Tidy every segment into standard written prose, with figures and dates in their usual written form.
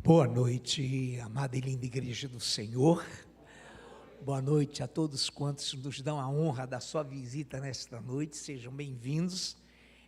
Boa noite, amada e linda Igreja do Senhor. Boa noite a todos quantos nos dão a honra da sua visita nesta noite. Sejam bem-vindos.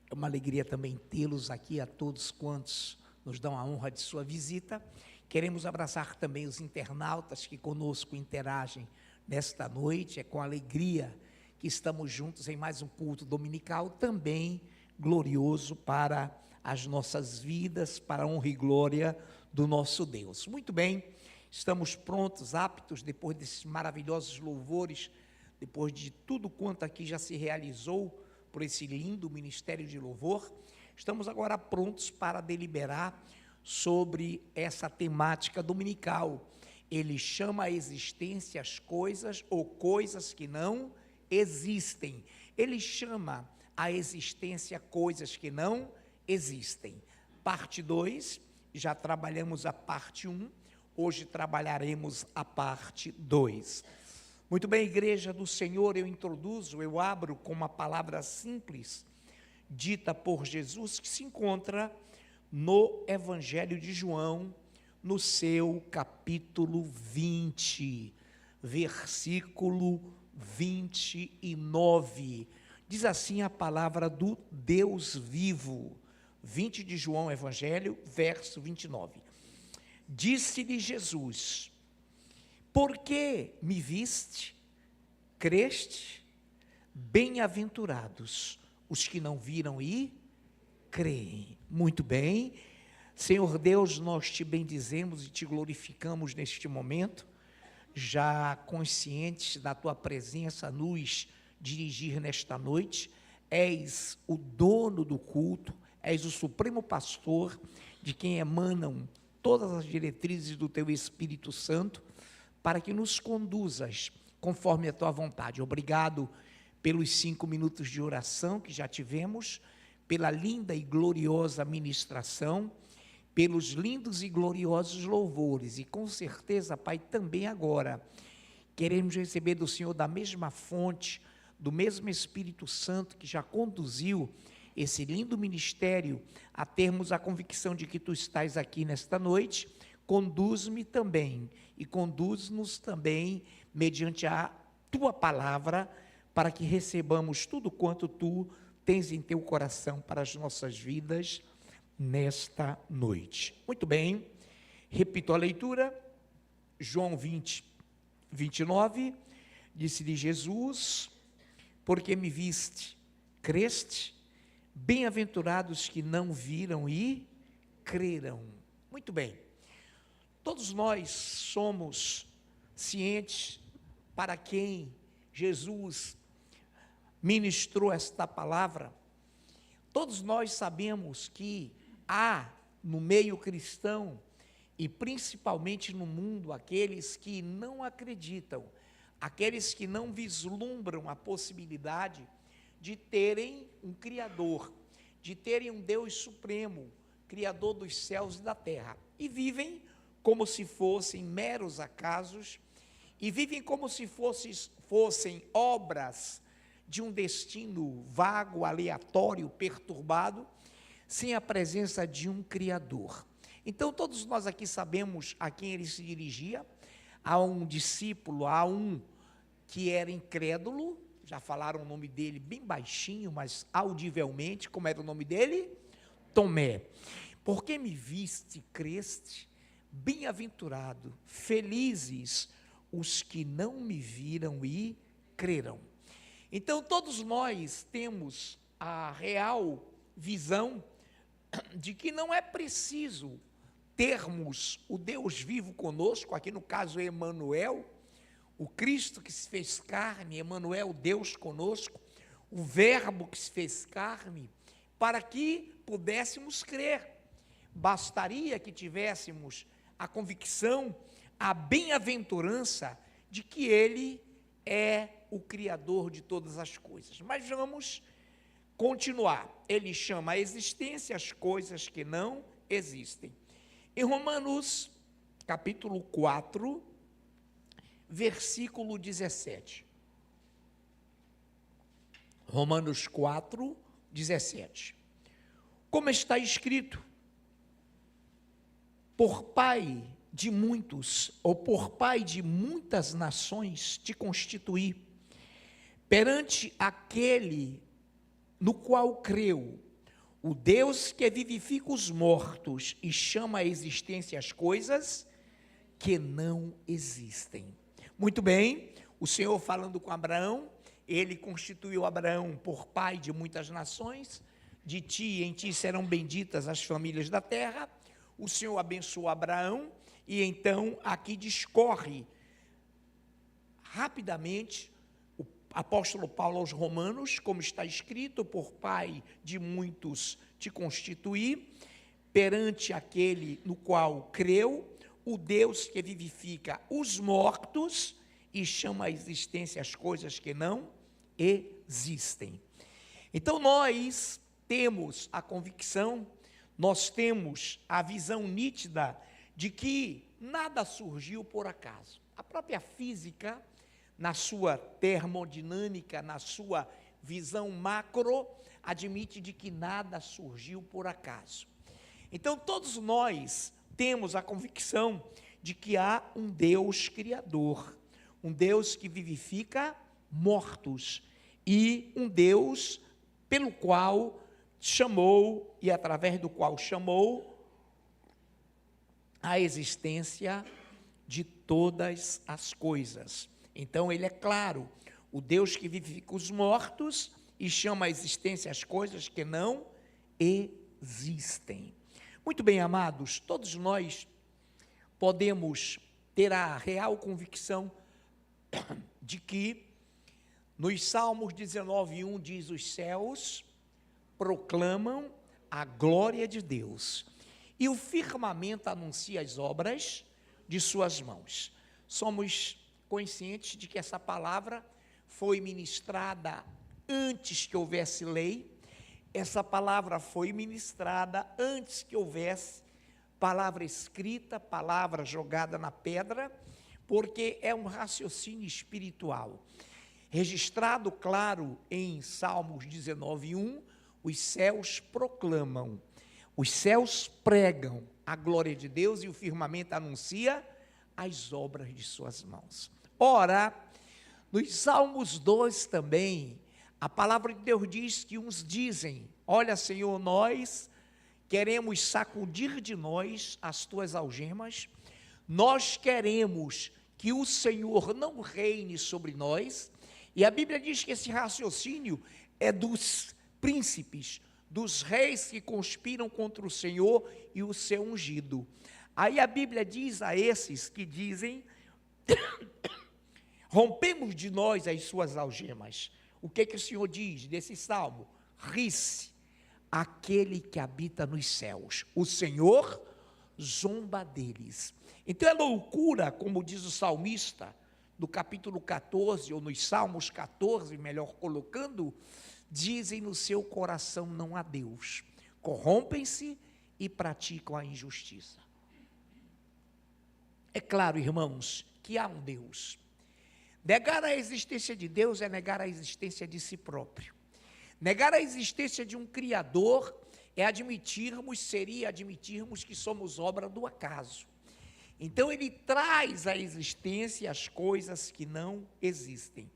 É uma alegria também tê-los aqui, a todos quantos nos dão a honra de sua visita. Queremos abraçar também os internautas que conosco interagem nesta noite. É com alegria que estamos juntos em mais um culto dominical, também glorioso para as nossas vidas, para a honra e glória do nosso Deus. Muito bem, estamos prontos, aptos, depois desses maravilhosos louvores, depois de tudo quanto aqui já se realizou por esse lindo ministério de louvor, estamos agora prontos para deliberar sobre essa temática dominical. Ele chama a existência as coisas ou coisas que não existem. Ele chama a existência coisas que não existem. Parte 2, já trabalhamos a parte 1, hoje trabalharemos a parte 2. Muito bem, Igreja do Senhor, eu abro com uma palavra simples, dita por Jesus, que se encontra no Evangelho de João, no seu capítulo 20, versículo 29. Diz assim a palavra do Deus vivo. 20 de João, Evangelho, verso 29. Disse-lhe Jesus: por que me viste? Creste? Bem-aventurados os que não viram e creem. Muito bem. Senhor Deus, nós te bendizemos e te glorificamos neste momento, já conscientes da tua presença nos dirigir nesta noite. És o dono do culto, és o supremo pastor, de quem emanam todas as diretrizes do teu Espírito Santo, para que nos conduzas conforme a tua vontade. Obrigado pelos 5 minutos de oração que já tivemos, pela linda e gloriosa ministração, pelos lindos e gloriosos louvores, e com certeza, Pai, também agora, queremos receber do Senhor da mesma fonte, do mesmo Espírito Santo que já conduziu esse lindo ministério a termos a convicção de que tu estás aqui nesta noite. Conduz-me também e conduz-nos também mediante a tua palavra, para que recebamos tudo quanto tu tens em teu coração para as nossas vidas nesta noite. Muito bem, repito a leitura, João 20, 29, disse-lhe Jesus: porque me viste, creste? Bem-aventurados que não viram e creram. Muito bem, todos nós somos cientes para quem Jesus ministrou esta palavra. Todos nós sabemos que há no meio cristão, e principalmente no mundo, aqueles que não acreditam, aqueles que não vislumbram a possibilidade de terem um Criador, de terem um Deus supremo, Criador dos céus e da terra, e vivem como se fossem meros acasos, e vivem como se fossem obras de um destino vago, aleatório, perturbado, sem a presença de um Criador. Então todos nós aqui sabemos a quem ele se dirigia, a um discípulo, a um que era incrédulo. Já falaram o nome dele bem baixinho, mas audivelmente. Como era o nome dele? Tomé. Porque me viste, creste? Bem-aventurado, felizes os que não me viram e creram. Então todos nós temos a real visão de que não é preciso termos o Deus vivo conosco, aqui no caso Emanuel, o Cristo que se fez carne, Emanuel, Deus conosco, o Verbo que se fez carne, para que pudéssemos crer. Bastaria que tivéssemos a convicção, a bem-aventurança de que Ele é o Criador de todas as coisas. Mas vamos continuar. Ele chama a existência as coisas que não existem. Em Romanos, capítulo 4, versículo 17. Romanos 4, 17. Como está escrito: por pai de muitos, ou por pai de muitas nações, te constituí, perante aquele no qual creu, o Deus que vivifica os mortos e chama à existência as coisas que não existem. Muito bem, o Senhor falando com Abraão, ele constituiu Abraão por pai de muitas nações, de ti e em ti serão benditas as famílias da terra. O Senhor abençoou Abraão, e então aqui discorre rapidamente o apóstolo Paulo aos Romanos, como está escrito, por pai de muitos te constituí, perante aquele no qual creu, o Deus que vivifica os mortos e chama à existência as coisas que não existem. Então nós temos a convicção, nós temos a visão nítida de que nada surgiu por acaso. A própria física, na sua termodinâmica, na sua visão macro, admite de que nada surgiu por acaso. Então todos nós temos a convicção de que há um Deus criador, um Deus que vivifica mortos e um Deus pelo qual chamou e através do qual chamou a existência de todas as coisas. Então ele é claro, o Deus que vivifica os mortos e chama à existência as coisas que não existem. Muito bem, amados, todos nós podemos ter a real convicção de que nos Salmos 19:1 diz: os céus proclamam a glória de Deus e o firmamento anuncia as obras de suas mãos. Somos conscientes de que essa palavra foi ministrada antes que houvesse lei, essa palavra foi ministrada antes que houvesse palavra escrita, palavra jogada na pedra, porque é um raciocínio espiritual. Registrado, claro, em Salmos 19:1, os céus proclamam, os céus pregam a glória de Deus e o firmamento anuncia as obras de suas mãos. Ora, nos Salmos 2 também, a palavra de Deus diz que uns dizem: olha, Senhor, nós queremos sacudir de nós as tuas algemas, nós queremos que o Senhor não reine sobre nós. E a Bíblia diz que esse raciocínio é dos príncipes, dos reis que conspiram contra o Senhor e o seu ungido. Aí a Bíblia diz a esses que dizem: rompemos de nós as suas algemas. O que o Senhor diz desse salmo? Ri-se aquele que habita nos céus, o Senhor zomba deles. Então é loucura, como diz o salmista, do capítulo 14, ou nos Salmos 14, melhor colocando, dizem no seu coração: não há Deus, corrompem-se e praticam a injustiça. É claro, irmãos, que há um Deus. Negar a existência de Deus é negar a existência de si próprio. Negar a existência de um Criador seria admitirmos que somos obra do acaso. Então ele traz à existência as coisas que não existem.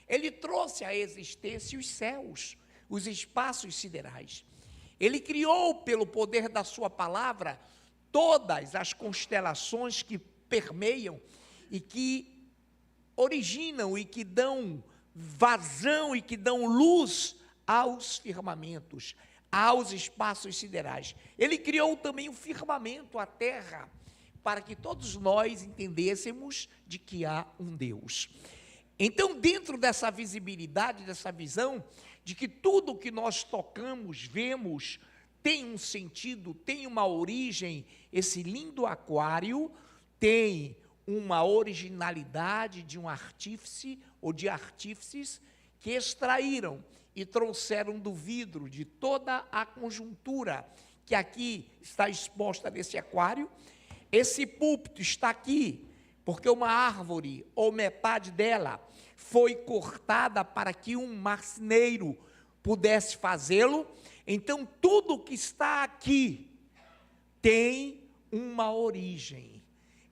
Ele trouxe à existência os céus, os espaços siderais. Ele criou, pelo poder da sua palavra, todas as constelações que permeiam e que originam e que dão vazão e que dão luz aos firmamentos, aos espaços siderais. Ele criou também o firmamento, a terra, para que todos nós entendêssemos de que há um Deus. Então, dentro dessa visibilidade, dessa visão, de que tudo que nós tocamos, vemos, tem um sentido, tem uma origem, esse lindo aquário tem uma originalidade de um artífice ou de artífices que extraíram e trouxeram do vidro, de toda a conjuntura que aqui está exposta nesse aquário. Esse púlpito está aqui porque uma árvore, ou metade dela, foi cortada para que um marceneiro pudesse fazê-lo. Então, tudo que está aqui tem uma origem.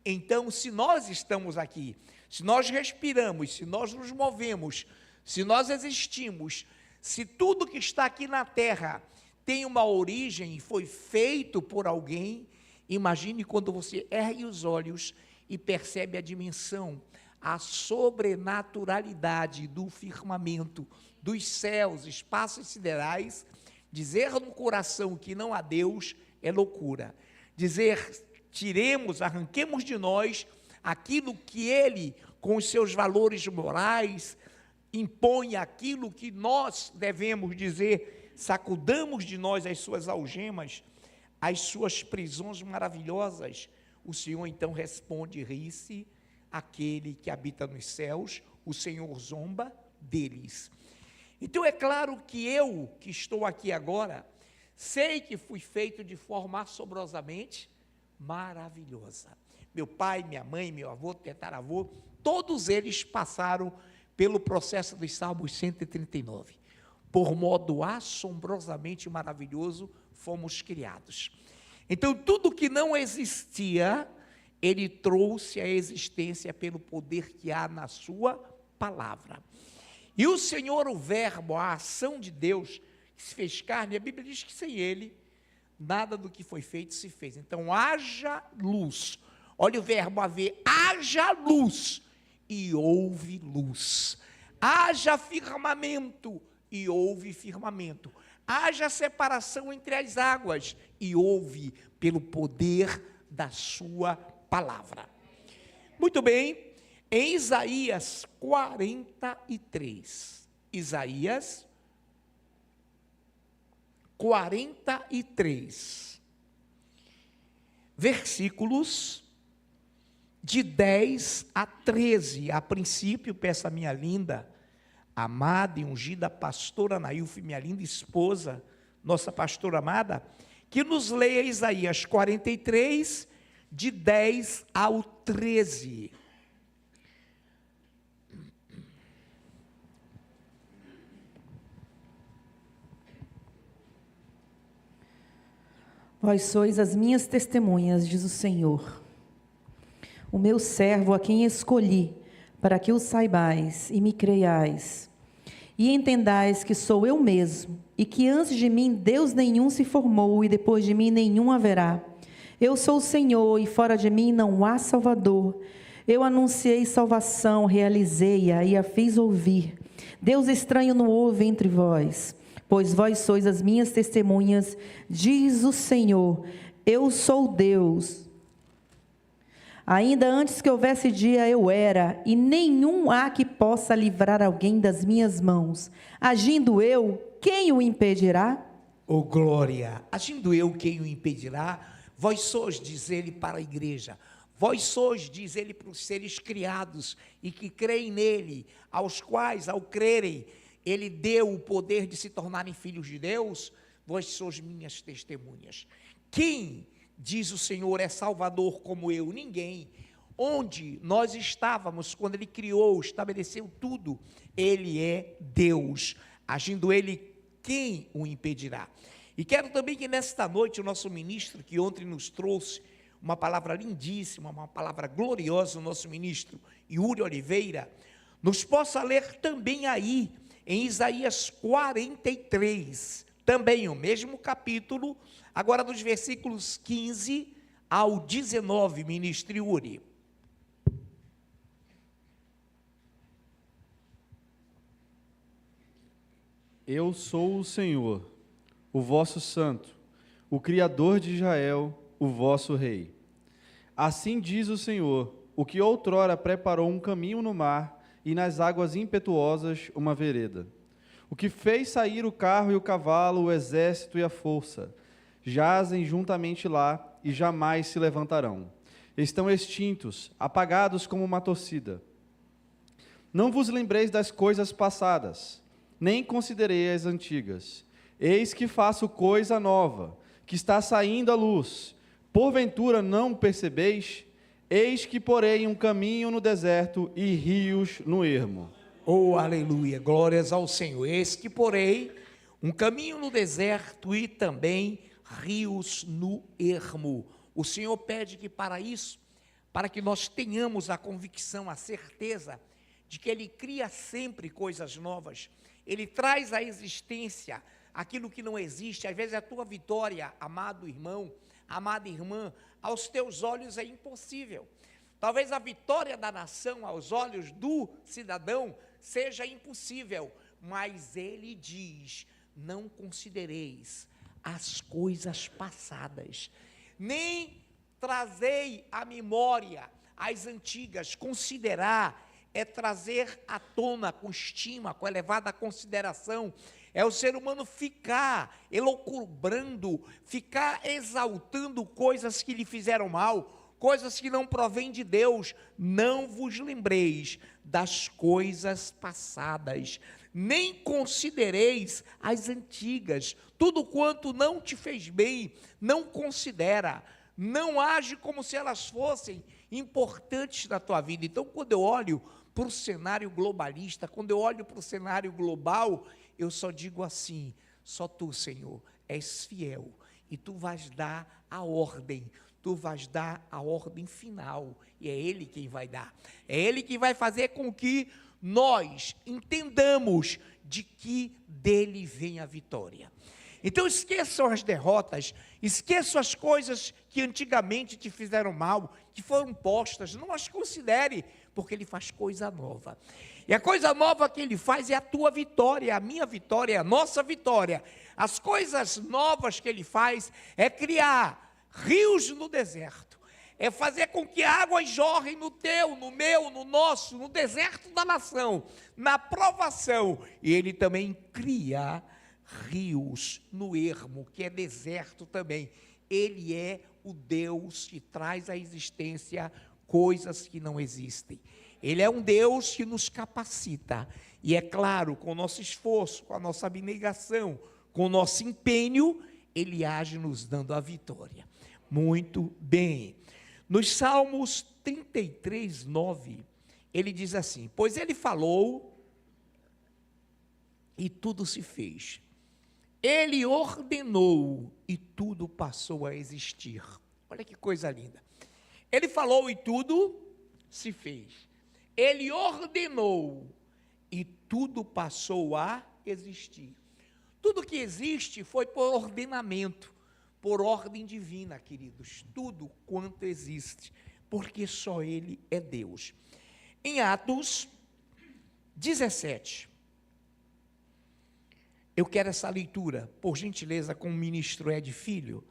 Então, se nós estamos aqui, se nós respiramos, se nós nos movemos, se nós existimos, se tudo que está aqui na terra tem uma origem e foi feito por alguém, imagine quando você ergue os olhos e percebe a dimensão, a sobrenaturalidade do firmamento, dos céus, espaços siderais. Dizer no coração que não há Deus é loucura. Dizer, tiremos, arranquemos de nós aquilo que Ele, com os seus valores morais, impõe, aquilo que nós devemos dizer, sacudamos de nós as suas algemas, as suas prisões maravilhosas. O Senhor então responde, ri-se aquele que habita nos céus, o Senhor zomba deles. Então é claro que eu, que estou aqui agora, sei que fui feito de forma assombrosamente maravilhosa. Meu pai, minha mãe, meu avô, tetaravô, todos eles passaram pelo processo dos Salmos 139. Por modo assombrosamente maravilhoso fomos criados. Então tudo que não existia, Ele trouxe à existência pelo poder que há na sua palavra. E o Senhor, o Verbo, a ação de Deus, que se fez carne, a Bíblia diz que sem Ele, nada do que foi feito se fez. Então, haja luz. Olha o verbo haver, haja luz, e houve luz. Haja firmamento, e houve firmamento. Haja separação entre as águas, e houve pelo poder da sua palavra. Muito bem. Em Isaías 43, Isaías 43, versículos de 10 a 13, a princípio, peço a minha linda, amada e ungida pastora Nailfe, minha linda esposa, nossa pastora amada, que nos leia Isaías 43, de 10 ao 13. Vós sois as minhas testemunhas, diz o Senhor, o meu servo a quem escolhi, para que o saibais e me creiais, e entendais que sou eu mesmo, e que antes de mim Deus nenhum se formou, e depois de mim nenhum haverá. Eu sou o Senhor, e fora de mim não há Salvador. Eu anunciei salvação, realizei-a e a fiz ouvir. Deus estranho não houve entre vós. Pois vós sois as minhas testemunhas, diz o Senhor, eu sou Deus. Ainda antes que houvesse dia eu era, e nenhum há que possa livrar alguém das minhas mãos. Agindo eu, quem o impedirá? Oh glória! Agindo eu, quem o impedirá? Vós sois, diz ele para a igreja, vós sois, diz ele para os seres criados, e que creem nele, aos quais, ao crerem, Ele deu o poder de se tornarem filhos de Deus. Vós sois minhas testemunhas. Quem, diz o Senhor, é Salvador como eu? Ninguém. Onde nós estávamos quando Ele criou, estabeleceu tudo, Ele é Deus. Agindo Ele, quem o impedirá? E quero também que nesta noite o nosso ministro, que ontem nos trouxe uma palavra lindíssima, uma palavra gloriosa, o nosso ministro Yuri Oliveira, nos possa ler também aí, em Isaías 43, também o mesmo capítulo, agora dos versículos 15 ao 19, ministro Yuri. Eu sou o Senhor, o vosso santo, o Criador de Israel, o vosso rei. Assim diz o Senhor, o que outrora preparou um caminho no mar, e nas águas impetuosas uma vereda. O que fez sair o carro e o cavalo, o exército e a força, jazem juntamente lá e jamais se levantarão. Estão extintos, apagados como uma torcida. Não vos lembreis das coisas passadas, nem considerei as antigas. Eis que faço coisa nova, que está saindo à luz. Porventura não percebeis? Eis que porei um caminho no deserto e rios no ermo. Oh, aleluia, glórias ao Senhor. Eis que porei um caminho no deserto e também rios no ermo. O Senhor pede que para isso, para que nós tenhamos a convicção, a certeza de que Ele cria sempre coisas novas, Ele traz à existência aquilo que não existe. Às vezes a tua vitória, amado irmão, amada irmã, aos teus olhos é impossível. Talvez a vitória da nação aos olhos do cidadão seja impossível, mas Ele diz: não considereis as coisas passadas, nem trazei à memória as antigas. Considerar é trazer à tona com estima, com elevada consideração. É o ser humano ficar elucubrando, ficar exaltando coisas que lhe fizeram mal, coisas que não provêm de Deus. Não vos lembreis das coisas passadas, nem considereis as antigas. Tudo quanto não te fez bem, não considera, não age como se elas fossem importantes na tua vida. Então, quando eu olho para o cenário globalista, quando eu olho para o cenário global, eu só digo assim: só tu, Senhor, és fiel, e tu vais dar a ordem, tu vais dar a ordem final, e é Ele quem vai dar, é Ele que vai fazer com que nós entendamos de que dele vem a vitória. Então esqueçam as derrotas, esqueçam as coisas que antigamente te fizeram mal, que foram postas, não as considere, porque Ele faz coisa nova. E a coisa nova que Ele faz é a tua vitória, é a minha vitória, é a nossa vitória. As coisas novas que Ele faz é criar rios no deserto, é fazer com que águas jorrem no teu, no meu, no nosso, no deserto da nação, na provação. E Ele também cria rios no ermo, que é deserto também. Ele é o Deus que traz à existência coisas que não existem. Ele é um Deus que nos capacita, e é claro, com o nosso esforço, com a nossa abnegação, com o nosso empenho, Ele age nos dando a vitória. Muito bem. Nos Salmos 33, 9, ele diz assim: pois Ele falou e tudo se fez. Ele ordenou e tudo passou a existir. Olha que coisa linda. Ele falou e tudo se fez. Ele ordenou e tudo passou a existir. Tudo que existe foi por ordenamento, por ordem divina, queridos. Tudo quanto existe, porque só Ele é Deus. Em Atos 17, eu quero essa leitura, por gentileza, com o ministro Ed Filho.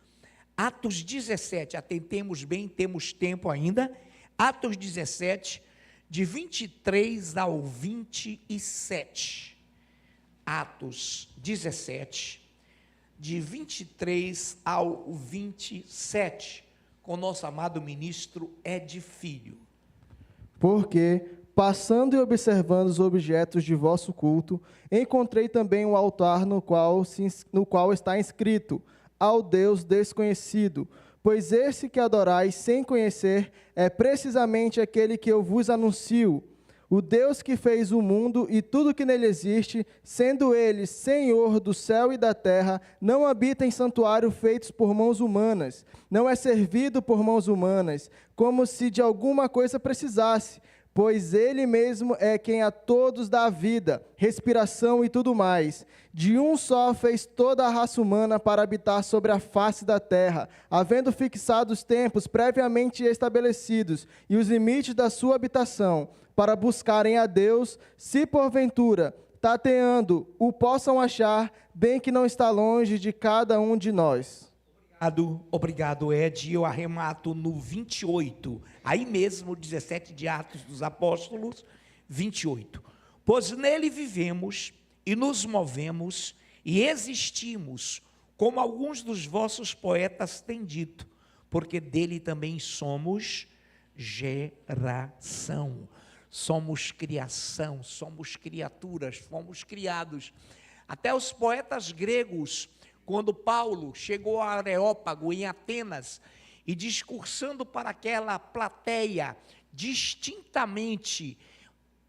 Atos 17, atentemos bem, temos tempo ainda. Atos 17, de 23 ao 27. Atos 17, de 23 ao 27, com o nosso amado ministro Ed Filho. Porque, passando e observando os objetos de vosso culto, encontrei também um altar no qual está inscrito: ao Deus desconhecido. Pois esse que adorais sem conhecer é precisamente aquele que eu vos anuncio, o Deus que fez o mundo e tudo que nele existe, sendo Ele Senhor do céu e da terra, não habita em santuário feitos por mãos humanas, não é servido por mãos humanas, como se de alguma coisa precisasse, pois Ele mesmo é quem a todos dá vida, respiração e tudo mais. De um só fez toda a raça humana para habitar sobre a face da terra, havendo fixado os tempos previamente estabelecidos e os limites da sua habitação, para buscarem a Deus, se porventura, tateando, o possam achar, bem que não está longe de cada um de nós. Obrigado, Ed. Eu arremato no 28, aí mesmo, 17 de Atos dos Apóstolos, 28. Pois nele vivemos e nos movemos e existimos, como alguns dos vossos poetas têm dito, porque dele também somos geração. Somos criação, somos criaturas, fomos criados. Até os poetas gregos, quando Paulo chegou a Areópago, em Atenas, e discursando para aquela plateia, distintamente,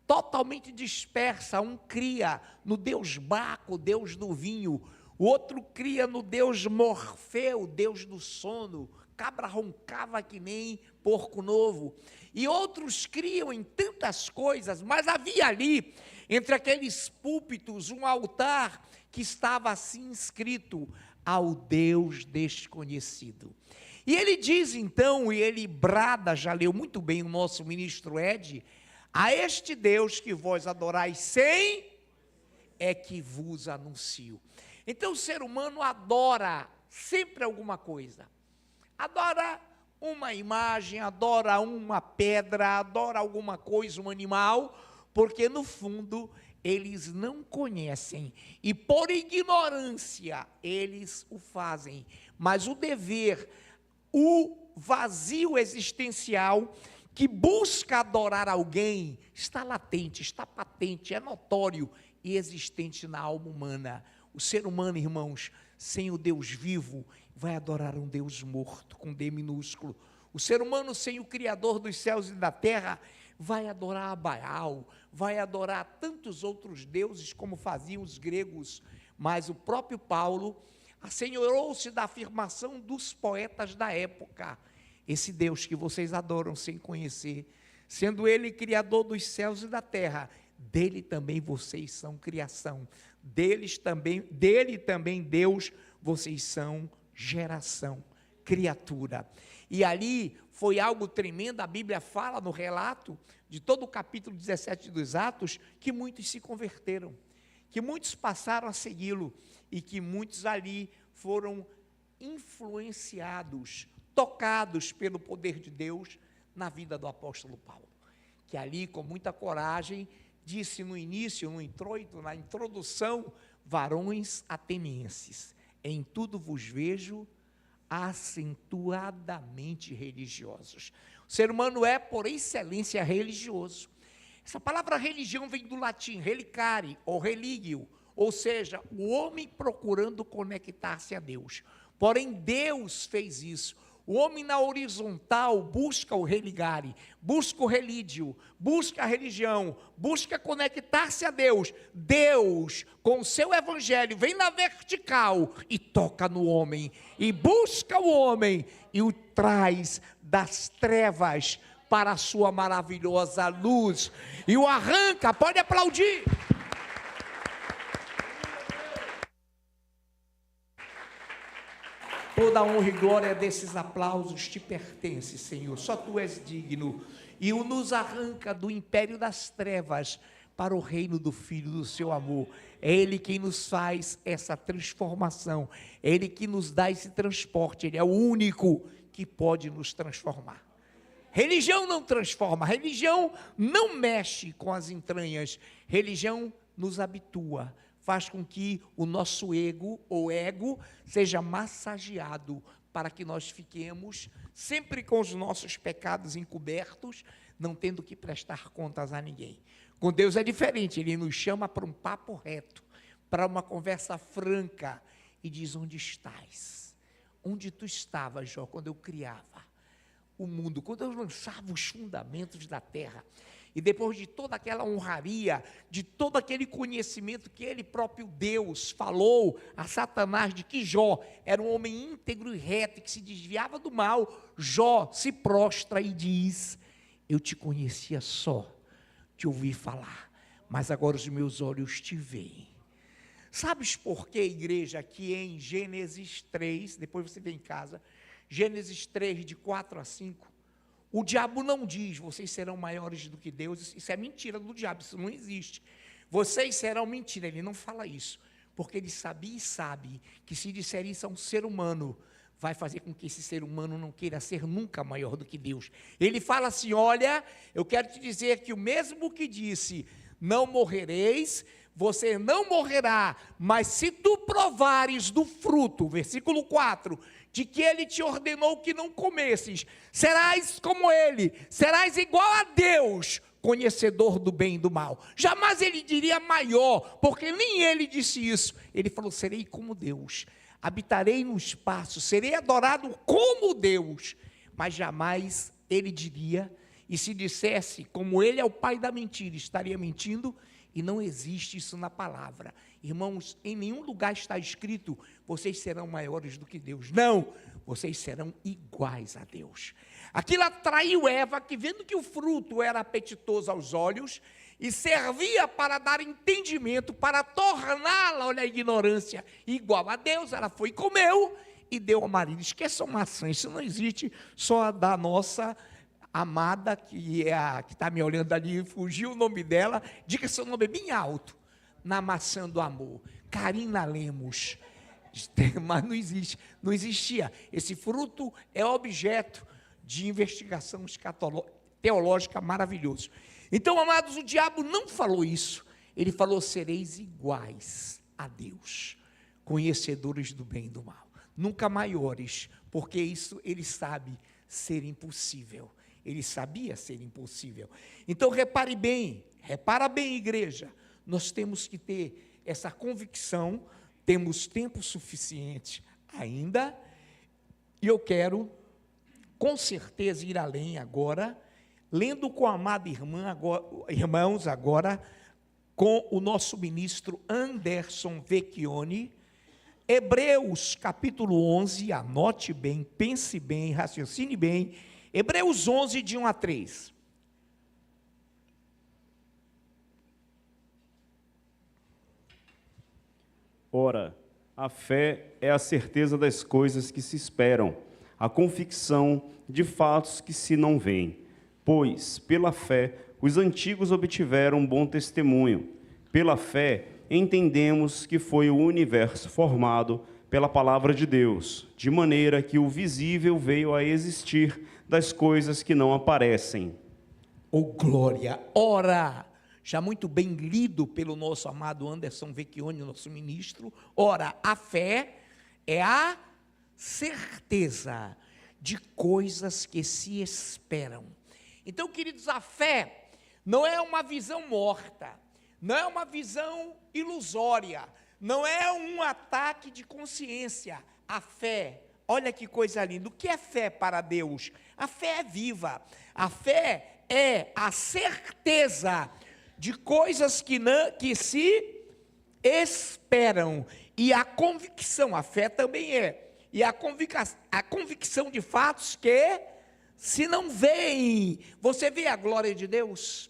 totalmente dispersa, um cria no deus Baco, deus do vinho, o outro cria no deus Morfeu, deus do sono, cabra roncava que nem porco novo. E outros criam em tantas coisas, mas havia ali, entre aqueles púlpitos, um altar que estava assim escrito: ao Deus desconhecido. E ele diz então, e ele brada, já leu muito bem o nosso ministro Ed: a este Deus que vós adorais sem, é que vos anuncio. Então o ser humano adora sempre alguma coisa, adora uma imagem, adora uma pedra, adora alguma coisa, um animal, porque no fundo eles não conhecem, e por ignorância eles o fazem, mas o dever, o vazio existencial que busca adorar alguém, está latente, está patente, é notório e existente na alma humana. O ser humano, irmãos, sem o Deus vivo, vai adorar um Deus morto, com D minúsculo. O ser humano sem o Criador dos céus e da terra, vai adorar a Baal, vai adorar tantos outros deuses como faziam os gregos. Mas o próprio Paulo assenhorou-se da afirmação dos poetas da época: esse Deus que vocês adoram sem conhecer, sendo Ele Criador dos céus e da terra, dele também vocês são criação, dele também Deus, vocês são geração, criatura. E ali foi algo tremendo. A Bíblia fala no relato de todo o capítulo 17 dos Atos, que muitos se converteram, que muitos passaram a segui-lo, e que muitos ali foram influenciados, tocados pelo poder de Deus na vida do apóstolo Paulo, que ali com muita coragem disse no início, no introito, na introdução: varões atenienses, em tudo vos vejo acentuadamente religiosos. O ser humano é, por excelência, religioso. Essa palavra religião vem do latim relicare, ou religio, ou seja, o homem procurando conectar-se a Deus. Porém, Deus fez isso. O homem na horizontal busca o religare, busca o religio, busca a religião, busca conectar-se a Deus. Deus, com o seu evangelho, vem na vertical e toca no homem, e busca o homem e o traz das trevas para a sua maravilhosa luz, e o arranca. Pode aplaudir. Toda a honra e glória desses aplausos te pertence, Senhor, só Tu és digno, e o nos arranca do império das trevas para o reino do Filho do seu amor. É Ele quem nos faz essa transformação, é Ele que nos dá esse transporte, Ele é o único que pode nos transformar. Religião não transforma, religião não mexe com as entranhas, religião nos habitua, faz com que o nosso ego seja massageado, para que nós fiquemos sempre com os nossos pecados encobertos, não tendo que prestar contas a ninguém. Com Deus é diferente, Ele nos chama para um papo reto, para uma conversa franca, e diz: onde estás? Onde tu estavas, Jó, quando eu criava o mundo, quando eu lançava os fundamentos da terra? E depois de toda aquela honraria, de todo aquele conhecimento que Ele próprio Deus falou a Satanás, de que Jó era um homem íntegro e reto, que se desviava do mal, Jó se prostra e diz: eu te conhecia só, te ouvi falar, mas agora os meus olhos te veem. Sabes por que, igreja, que em Gênesis 3, depois você vem em casa, Gênesis 3, de 4 a 5, o diabo não diz: vocês serão maiores do que Deus. Isso é mentira do diabo, isso não existe. Vocês serão mentira, ele não fala isso, porque ele sabia e sabe que se disser isso a um ser humano, vai fazer com que esse ser humano não queira ser nunca maior do que Deus. Ele fala assim: olha, eu quero te dizer que o mesmo que disse, não morrereis, você não morrerá, mas se tu provares do fruto, versículo 4, de que Ele te ordenou que não comesses, serás como Ele, serás igual a Deus, conhecedor do bem e do mal. Jamais Ele diria maior, porque nem Ele disse isso. Ele falou: serei como Deus, habitarei no espaço, serei adorado como Deus. Mas jamais Ele diria, e se dissesse, como Ele é o pai da mentira, estaria mentindo, E não existe isso na palavra. Irmãos, em nenhum lugar está escrito, vocês serão maiores do que Deus. Não, vocês serão iguais a Deus. Aquilo atraiu Eva, que vendo que o fruto era apetitoso aos olhos, e servia para dar entendimento, para torná-la, olha a ignorância, igual a Deus, ela foi e comeu, e deu ao marido. Esqueçam maçã, isso não existe, só a da nossa amada, que está me olhando ali, fugiu o nome dela, diga seu nome bem alto, na maçã do amor, Karina Lemos, mas não existe, não existia, esse fruto é objeto de investigação teológica maravilhoso. Então, amados, o diabo não falou isso, ele falou, sereis iguais a Deus, conhecedores do bem e do mal, nunca maiores, porque isso ele sabe ser impossível. Ele sabia ser impossível. Então, repara bem, igreja, nós temos que ter essa convicção, temos tempo suficiente ainda, e eu quero, com certeza, ir além agora, lendo com a amada irmãos agora, com o nosso ministro Anderson Vecchioni, Hebreus capítulo 11, anote bem, pense bem, raciocine bem, Hebreus 11, de 1 a 3. Ora, a fé é a certeza das coisas que se esperam, a convicção de fatos que se não veem. Pois, pela fé, os antigos obtiveram bom testemunho. Pela fé, entendemos que foi o universo formado pela palavra de Deus, de maneira que o visível veio a existir das coisas que não aparecem. Oh, glória! Ora, já muito bem lido pelo nosso amado Anderson Vecchioni, nosso ministro. Ora, a fé é a certeza de coisas que se esperam. Então, queridos, a fé não é uma visão morta, não é uma visão ilusória, não é um ataque de consciência. A fé, olha que coisa linda. O que é fé para Deus? A fé é viva. A fé é a certeza de coisas que se esperam. E a convicção, a fé também é. E a convicção de fatos que se não veem. Você vê a glória de Deus?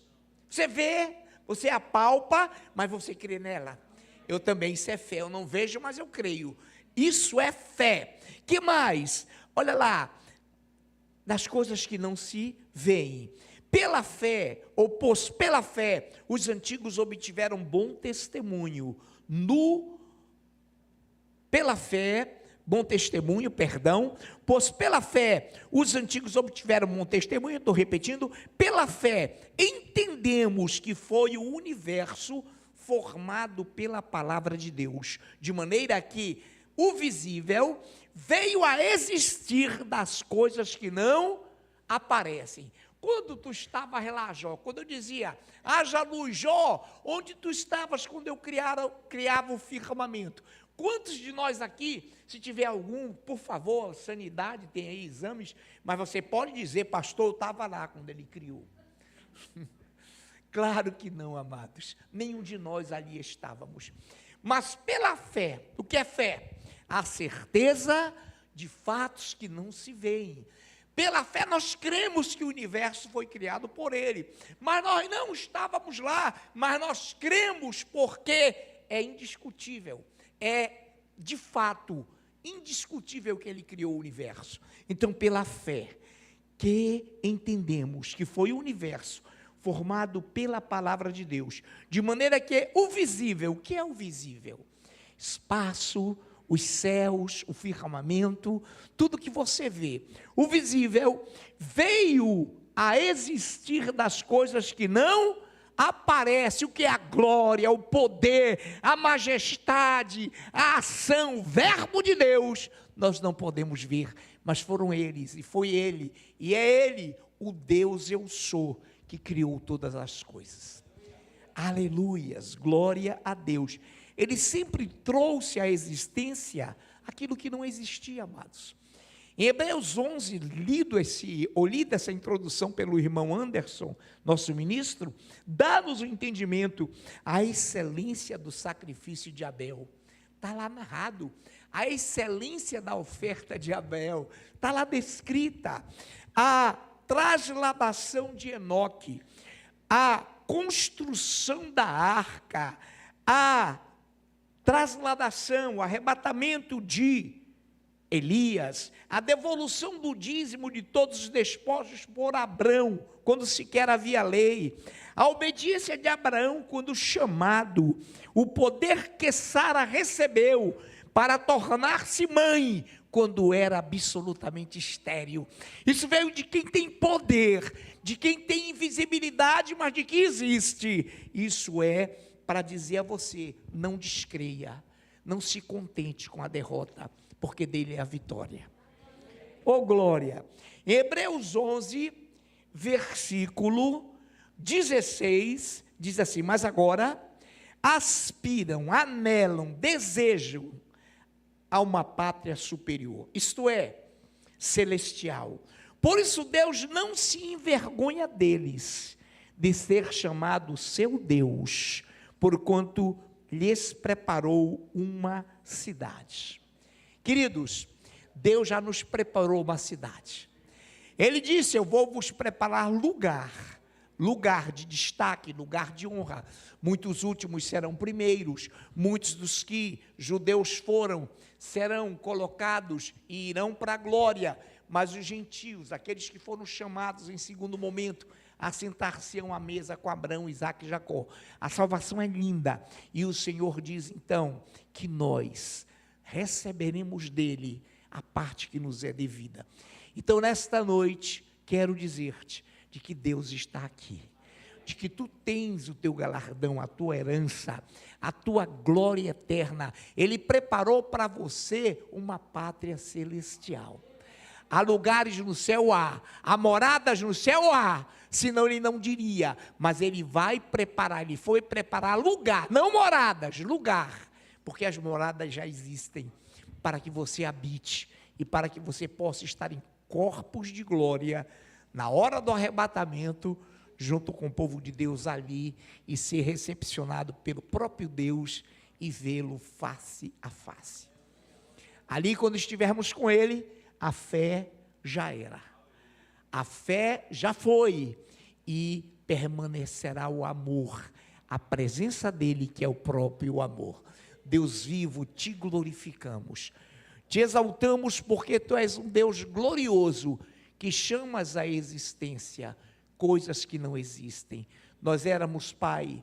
Você vê, você apalpa, mas você crê nela. Eu também, isso é fé. Eu não vejo, mas eu creio. Isso é fé. Que mais? Olha lá, das coisas que não se veem. Pela fé, pela fé, os antigos obtiveram bom testemunho. Pela fé, pois pela fé, os antigos obtiveram bom testemunho, estou repetindo, pela fé, entendemos que foi o universo formado pela palavra de Deus, de maneira que o visível veio a existir das coisas que não aparecem. Quando tu estava lá, Jó, quando eu dizia, haja luz, Jó, onde tu estavas quando eu criava o firmamento? Quantos de nós aqui, se tiver algum, por favor, sanidade, tem aí exames, mas você pode dizer, pastor, eu estava lá quando ele criou. Claro que não, amados, nenhum de nós ali estávamos. Mas pela fé, o que é fé? A certeza de fatos que não se veem. Pela fé nós cremos que o universo foi criado por ele, mas nós não estávamos lá, mas nós cremos porque é indiscutível, é de fato indiscutível que ele criou o universo. Então, pela fé que entendemos que foi o universo formado pela palavra de Deus, de maneira que o visível, o que é o visível? Espaço, os céus, o firmamento, tudo que você vê. O visível veio a existir das coisas que não aparecem. O que é a glória, o poder, a majestade, a ação, o verbo de Deus, nós não podemos ver, mas foram eles, e foi ele, e é ele, o Deus eu sou, que criou todas as coisas. Aleluias, glória a Deus. Ele sempre trouxe à existência aquilo que não existia, amados. Em Hebreus 11, lida essa introdução pelo irmão Anderson, nosso ministro, dá-nos o entendimento, a excelência do sacrifício de Abel. Está lá narrado, a excelência da oferta de Abel, está lá descrita, a trasladação de Enoque, a construção da arca, a trasladação, o arrebatamento de Elias, a devolução do dízimo de todos os despojos por Abrão, quando sequer havia lei, a obediência de Abraão quando chamado, o poder que Sara recebeu para tornar-se mãe, quando era absolutamente estéril. Isso veio de quem tem poder, de quem tem invisibilidade, mas de que existe. Isso é para dizer a você, não descreia, não se contente com a derrota, porque dele é a vitória. Oh glória! Em Hebreus 11, versículo 16, diz assim, mas agora aspiram, anelam, desejam a uma pátria superior, isto é, celestial. Por isso Deus não se envergonha deles, de ser chamado seu Deus, porquanto lhes preparou uma cidade. Queridos, Deus já nos preparou uma cidade. Ele disse, eu vou vos preparar lugar de destaque, lugar de honra. Muitos últimos serão primeiros, muitos dos que judeus foram, serão colocados e irão para a glória, mas os gentios, aqueles que foram chamados em segundo momento, assentar-se-ão à mesa com Abraão, Isaque e Jacó. A salvação é linda, e o Senhor diz então, que nós receberemos dele a parte que nos é devida. Então nesta noite, quero dizer-te, de que Deus está aqui, de que tu tens o teu galardão, a tua herança, a tua glória eterna. Ele preparou para você uma pátria celestial. Há lugares no céu, há moradas no céu, senão ele não diria, mas ele vai preparar, ele foi preparar lugar, não moradas, lugar, porque as moradas já existem, para que você habite, e para que você possa estar em corpos de glória, na hora do arrebatamento, junto com o povo de Deus ali, e ser recepcionado pelo próprio Deus, e vê-lo face a face. Ali, quando estivermos com ele, a fé já era, a fé já foi, e permanecerá o amor, a presença dele, que é o próprio amor. Deus vivo, te glorificamos, te exaltamos, porque tu és um Deus glorioso, que chamas à existência coisas que não existem. Nós éramos, Pai,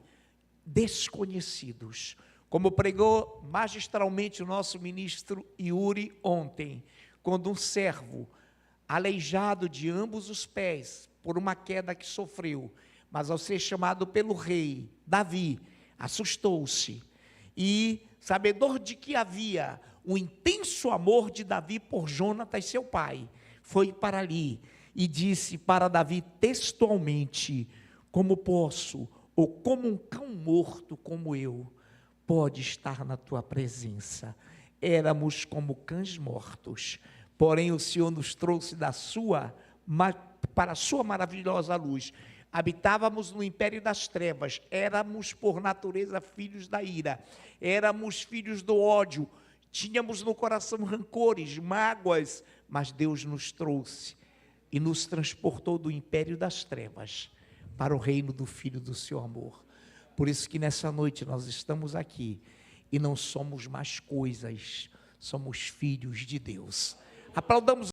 desconhecidos, como pregou magistralmente o nosso ministro Yuri ontem, quando um servo, aleijado de ambos os pés, por uma queda que sofreu, mas ao ser chamado pelo rei, Davi, assustou-se, e sabedor de que havia o intenso amor de Davi por Jonatas, seu pai, foi para ali, e disse para Davi textualmente, como posso, ou como um cão morto como eu, pode estar na tua presença. Éramos como cães mortos, porém o Senhor nos trouxe para a sua maravilhosa luz. Habitávamos no império das trevas, éramos por natureza filhos da ira, éramos filhos do ódio, tínhamos no coração rancores, mágoas, mas Deus nos trouxe e nos transportou do império das trevas para o reino do Filho do seu amor. Por isso que nessa noite nós estamos aqui e não somos mais coisas, somos filhos de Deus. Aplaudamos